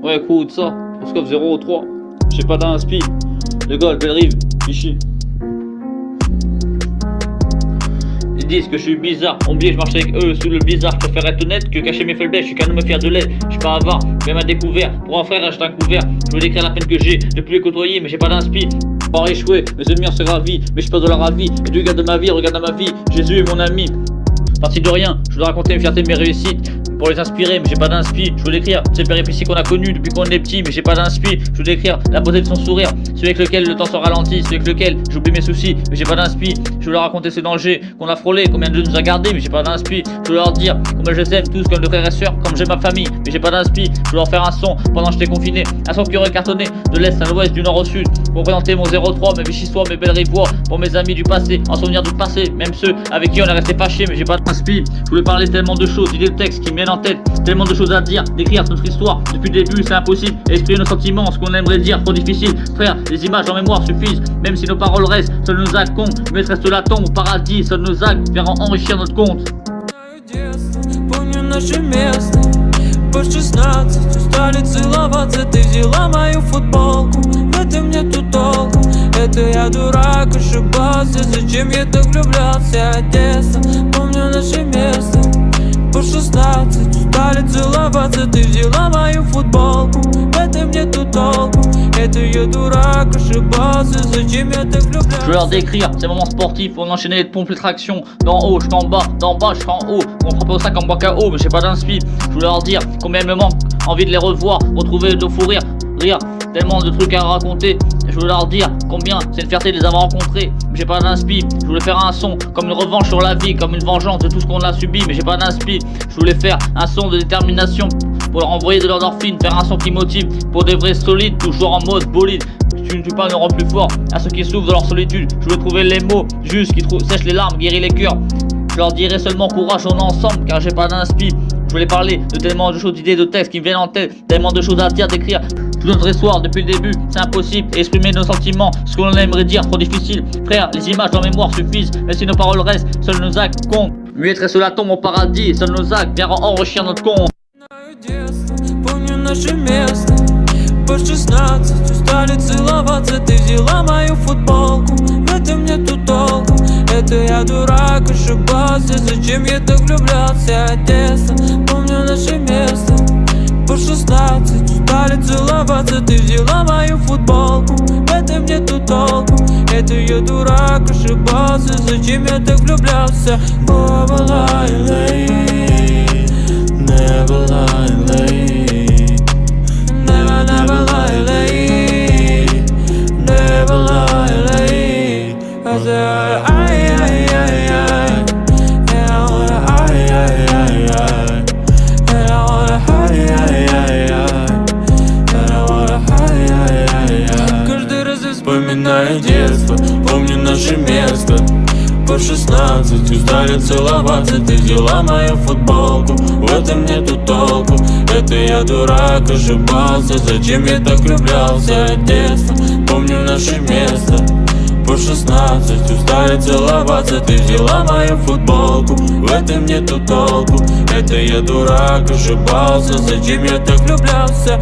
Ouais, écoute ça. Au scope 0-3. J'ai pas d'inspi. Le gars, Belle-Rive, Vichy. Ils disent que je suis bizarre, on oublie que je marche avec eux sous le blizzard. Je préfère être honnête que cacher mes faiblesses. Je suis qu'un homme fier de l'aide, je suis pas avare, même à découvert. Pour un frère, acheter un couvert. Je veux décrire la peine que j'ai, de plus les côtoyer, mais j'ai pas d'inspi. Pas échoué, mes ennemis en sont ravis, mais je suis pas de leur avis. Et du gars de ma vie, regarde à ma vie, Jésus est mon ami. Parti de rien, je dois raconter mes fiertés, mes réussites. Pour les inspirer, mais j'ai pas d'inspi. Je veux l'écrire, ces péripéties qu'on a connues depuis qu'on est petit, mais j'ai pas d'inspi. Je veux l'écrire, la beauté de son sourire, celui avec lequel le temps se ralentit, celui avec lequel j'oublie mes soucis, mais j'ai pas d'inspi. Je veux leur raconter ces dangers qu'on a frôlés, combien de nous a gardés, mais j'ai pas d'inspi. Je veux leur dire combien je les aime tous comme de frères et sœurs, comme j'aime ma famille, mais j'ai pas d'inspi. Je veux leur faire un son pendant que j'étais confiné, un son qui aurait cartonné de l'est à l'ouest, du nord au sud, pour présenter mon 03, mes vichysois, mes belles rivoires, pour mes amis du passé, en souvenir du passé, même ceux avec qui on est resté fâchés, mais j'ai pas d'inspi. Je voulais parler tellement de choses, d'idées de textes qui me viennent en tête, tellement de choses à dire, d'écrire notre histoire. Depuis le début, c'est impossible. Exprimer nos sentiments, ce qu'on aimerait dire, trop difficile. Frère, les images en mémoire suffisent. Même si nos paroles restent, seuls nos actes comptent. Mais reste la tombe au paradis, seuls nos actes viendront enrichir notre compte. Помню наше место, по 16 устали целоваться. Ты взяла мою футболку, в этом нету толку. Это я дурак, ошибался. Зачем я так влюблялся? Одесса, помню наше место, по 16 устали целоваться. Ты взяла мою футболку, в этом нету толку. Это я дурак, ошибался. Зачем я так влюблялся? Je veux leur décrire ces moments sportifs, on enchaînait les pompes, les tractions. D'en haut, je suis en bas, d'en bas, je suis en haut. On frappe au sac en bois KO, mais j'ai pas d'inspi. Je veux leur dire combien il me manque, envie de les revoir, retrouver de fou rire, tellement de trucs à raconter. Je veux leur dire combien c'est une fierté de les avoir rencontrés, mais j'ai pas d'inspi. Je voulais faire un son comme une revanche sur la vie, comme une vengeance de tout ce qu'on a subi, mais j'ai pas d'inspi. Je voulais faire un son de détermination pour leur envoyer de l'endorphine, faire un son qui motive pour des vrais solides, toujours en mode bolide. Tu ne tues pas, me rend plus fort à ceux qui souffrent de leur solitude. Je veux trouver les mots justes qui sèchent les larmes, guérir les cœurs. Je leur dirai seulement courage, on est ensemble, car j'ai pas d'inspi. Je voulais parler de tellement de choses, d'idées, de textes qui me viennent en tête, tellement de choses à dire, d'écrire. Toute notre histoire depuis le début, c'est impossible. Exprimer nos sentiments, ce qu'on aimerait dire, trop difficile. Frère, les images en mémoire suffisent, mais si nos paroles restent, seuls nos actes comptent. Mieux être sur la tombe au paradis, seuls nos actes viendront enrichir notre compte. Помню наше место, по 16 устали целоваться. Ты взяла мою футболку, в этом нету толку. Это я дурак, ошибался. Зачем я так влюблялся? Одесса, помню наше место, по 16 устали целоваться. Ты взяла мою футболку, в этом нету толку. Это я дурак, ошибался. Зачем я так влюблялся? Never lie late, never lie late, never lie late, never lie late. I said I, and I wanna I, and I wanna and I wanna Каждый раз я вспоминаю детство, помню наше место. По 16 устали целоваться. Ты взяла мою футболку, в этом нету толку. Это я дурак, ошибался. Зачем я так влюблялся? Одесса, помню наше место. По 16 устали целоваться. Ты взяла мою футболку, в этом нету толку. Это я дурак, ошибался. Зачем я так влюблялся?